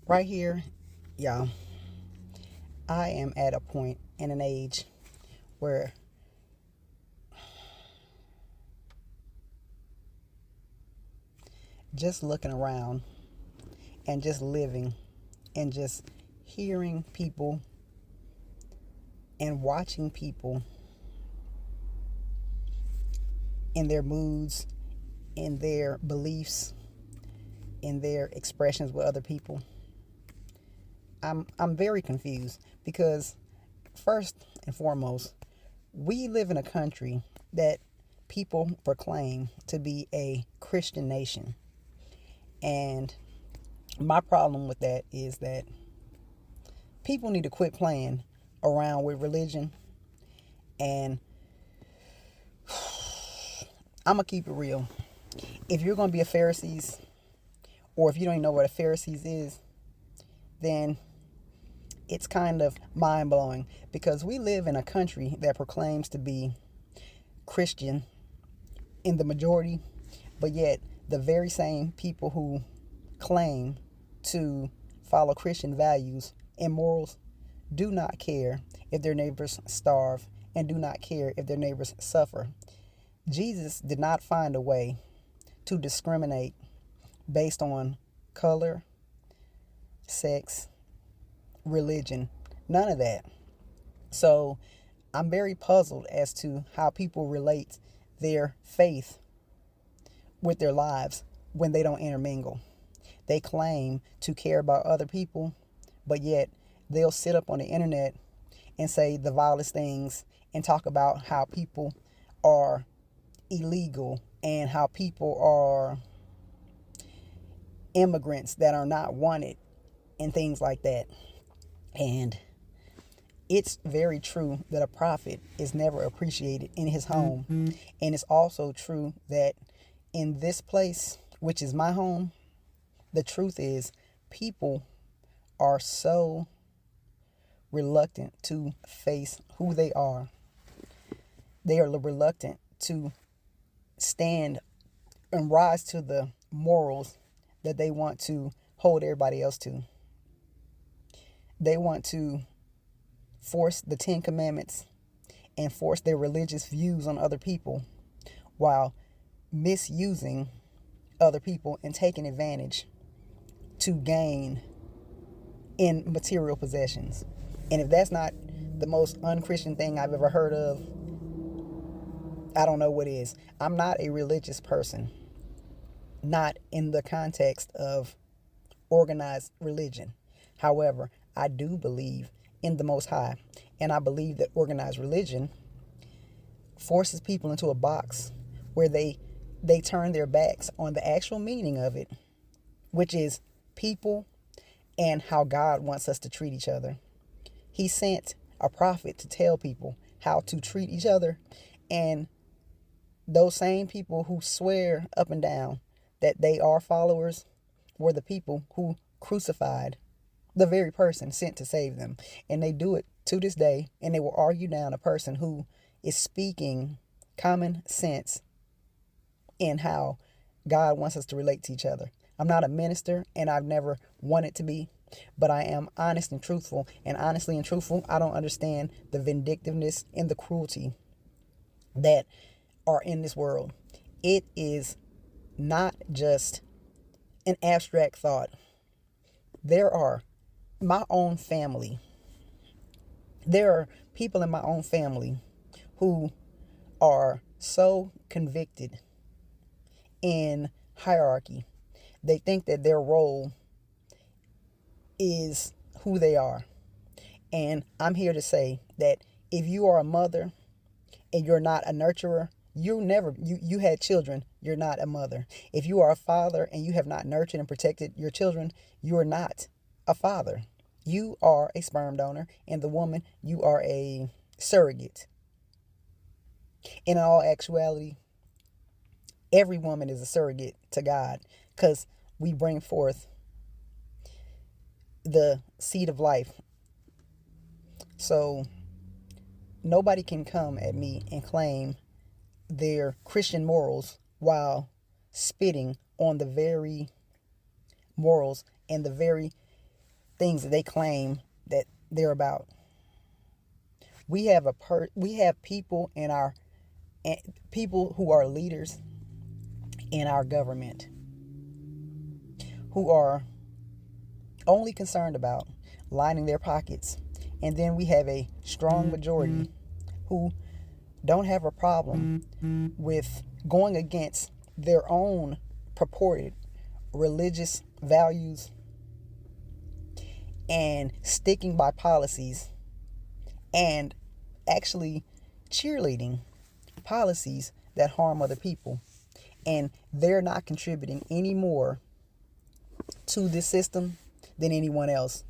Right here, y'all, I am at a point in an age where just looking around and just living and just hearing people and watching people in their moods, in their beliefs, in their expressions with other people, I'm very confused because first and foremost, we live in a country that people proclaim to be a Christian nation. And my problem with that is that people need to quit playing around with religion. And I'm going to keep it real. If you're going to be a Pharisees, or if you don't even know what a Pharisees is, then it's kind of mind blowing because we live in a country that proclaims to be Christian in the majority, but yet the very same people who claim to follow Christian values and morals do not care if their neighbors starve and do not care if their neighbors suffer. Jesus did not find a way to discriminate based on color, sex, religion, none of that. So I'm very puzzled as to how people relate their faith with their lives when they don't intermingle. They claim to care about other people, but yet they'll sit up on the internet and say the vilest things and talk about how people are illegal and how people are immigrants that are not wanted and things like that. And it's very true that a prophet is never appreciated in his home. And it's also true that in this place, which is my home, the truth is people are so reluctant to face who they are. They are reluctant to stand and rise to the morals that they want to hold everybody else to. They want to force the Ten Commandments and force their religious views on other people while misusing other people and taking advantage to gain in material possessions. And if that's not the most unchristian thing I've ever heard of, I don't know what is. I'm not a religious person, not in the context of organized religion. However, I do believe in the Most High, and I believe that organized religion forces people into a box where they turn their backs on the actual meaning of it, which is people and how God wants us to treat each other. He sent a prophet to tell people how to treat each other, and those same people who swear up and down that they are followers were the people who crucified the very person sent to save them. And they do it to this day, and they will argue down a person who is speaking common sense in how God wants us to relate to each other. I'm not a minister, and I've never wanted to be, but I am honest and truthful. And honestly and truthful, I don't understand the vindictiveness and the cruelty that are in this world. It is not just an abstract thought. There are my own family. There are people in my own family who are so convicted in hierarchy. They think that their role is who they are. And I'm here to say that if you are a mother and you're not a nurturer, you had children, you're not a mother. If you are a father and you have not nurtured and protected your children, you are not a father. You are a sperm donor, and the woman, you are a surrogate. In all actuality, every woman is a surrogate to God because we bring forth the seed of life. So nobody can come at me and claim their Christian morals while spitting on the very morals and the very things that they claim that they're about. We have people in our people who are leaders in our government who are only concerned about lining their pockets. And then we have a strong majority who don't have a problem with going against their own purported religious values and sticking by policies and actually cheerleading policies that harm other people. And they're not contributing any more to this system than anyone else.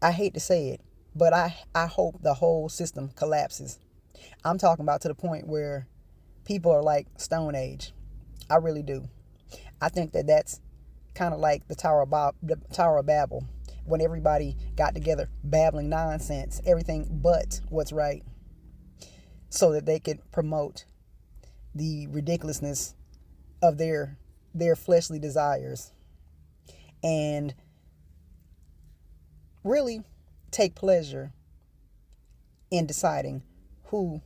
I hate to say it, but I hope the whole system collapses. I'm talking about to the point where people are like Stone Age. I really do. I think that that's kind of like the Tower of Babel, when everybody got together babbling nonsense, everything but what's right, so that they could promote the ridiculousness of their fleshly desires and really take pleasure in deciding who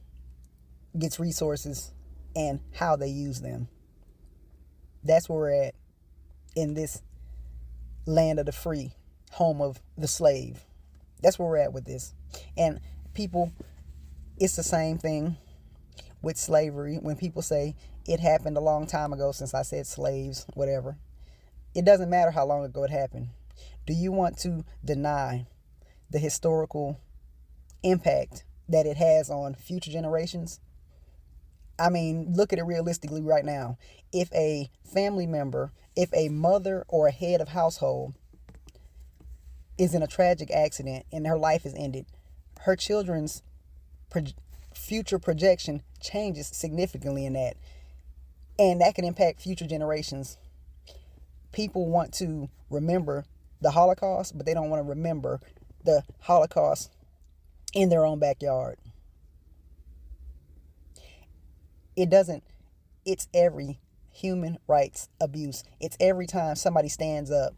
gets resources and how they use them. That's where we're at in this land of the free, home of the slave. That's where we're at with this. And people, it's the same thing with slavery. When people say it happened a long time ago, since I said slaves, whatever, it doesn't matter how long ago it happened. Do you want to deny the historical impact that it has on future generations? I mean, look at it realistically right now. If a family member, if a mother or a head of household is in a tragic accident and her life is ended, her children's future projection changes significantly in that. And that can impact future generations. People want to remember the Holocaust, but they don't want to remember the Holocaust in their own backyard. It's every human rights abuse. It's every time somebody stands up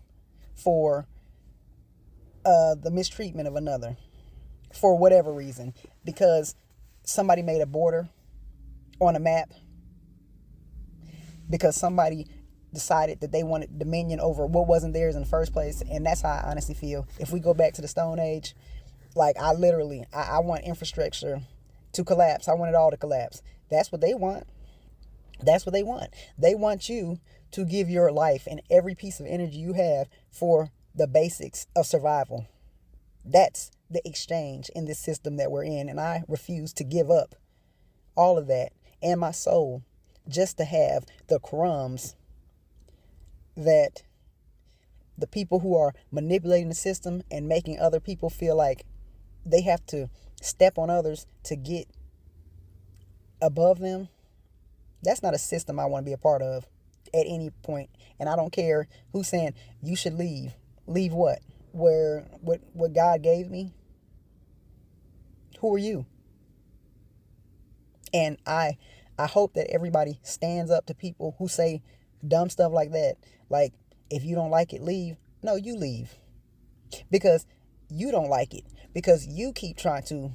for the mistreatment of another for whatever reason, because somebody made a border on a map, because somebody decided that they wanted dominion over what wasn't theirs in the first place. And that's how I honestly feel. If we go back to the Stone Age, like I want infrastructure to collapse. I want it all to collapse. That's what they want. That's what they want. They want you to give your life and every piece of energy you have for the basics of survival. That's the exchange in this system that we're in. And I refuse to give up all of that and my soul just to have the crumbs that the people who are manipulating the system and making other people feel like they have to step on others to get above them. That's not a system I want to be a part of at any point. And I don't care who's saying you should leave. Leave what? What God gave me? Who are you? And I hope that everybody stands up to people who say dumb stuff like that. Like, if you don't like it, leave. No, you leave. Because you don't like it. Because you keep trying to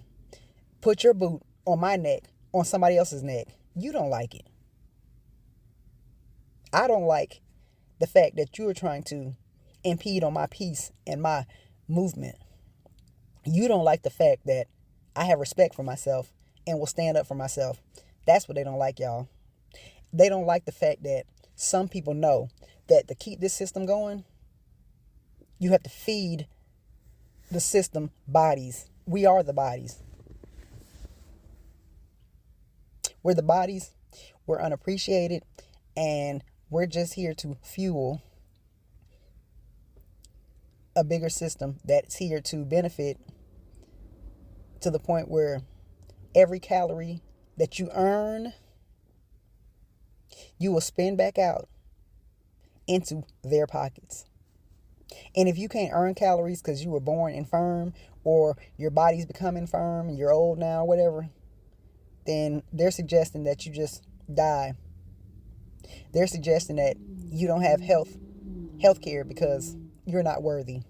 put your boot on my neck, on somebody else's neck. You don't like it. I don't like the fact that you are trying to impede on my peace and my movement. You don't like the fact that I have respect for myself and will stand up for myself. That's what they don't like, y'all. They don't like the fact that some people know that to keep this system going, you have to feed the system bodies. We are the bodies. We're the bodies. We're unappreciated. And we're just here to fuel a bigger system that's here to benefit to the point where every calorie that you earn, you will spend back out into their pockets. And if you can't earn calories because you were born infirm or your body's become infirm and you're old now, whatever, then they're suggesting that you just die. They're suggesting that you don't have health care because you're not worthy.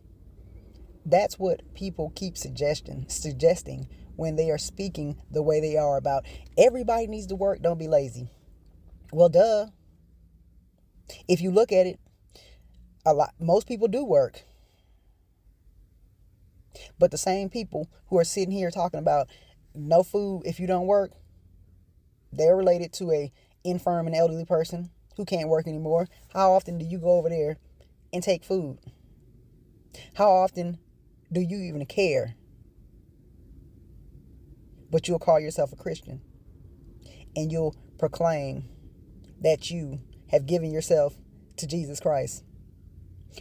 That's what people keep suggesting when they are speaking the way they are about everybody needs to work, don't be lazy. Well, duh. If you look at it, most people do work. But the same people who are sitting here talking about no food if you don't work, they're related to a infirm and elderly person who can't work anymore. How often do you go over there and take food? How often do you even care? But you'll call yourself a Christian and you'll proclaim that you have given yourself to Jesus Christ.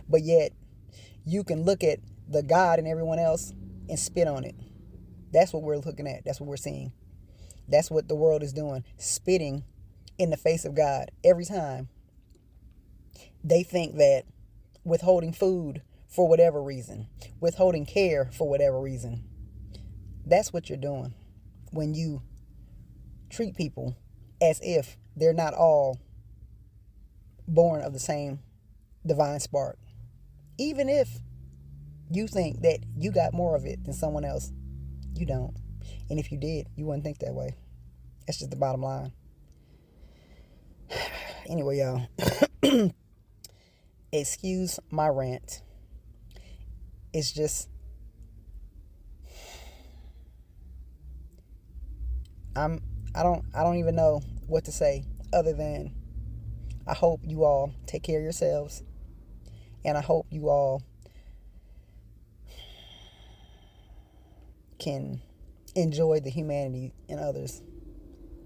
But yet you can look at the God in everyone else and spit on it. That's what we're looking at. That's what we're seeing. That's what the world is doing, spitting in the face of God every time. They think that withholding food for whatever reason, withholding care for whatever reason, that's what you're doing when you treat people as if they're not all born of the same divine spark. Even if you think that you got more of it than someone else, you don't. And if you did, you wouldn't think that way. That's just the bottom line. Anyway, y'all, excuse my rant. It's just, I don't even know what to say other than I hope you all take care of yourselves, and I hope you all can enjoy the humanity in others,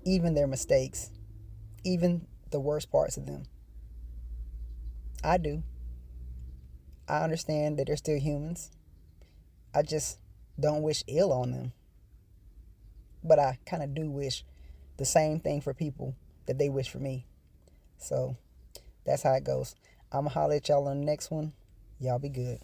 even their mistakes, even the worst parts of them. I do. I understand that they're still humans. I just don't wish ill on them. But I kind of do wish the same thing for people that they wish for me. So that's how it goes. I'm going to holler at y'all on the next one. Y'all be good.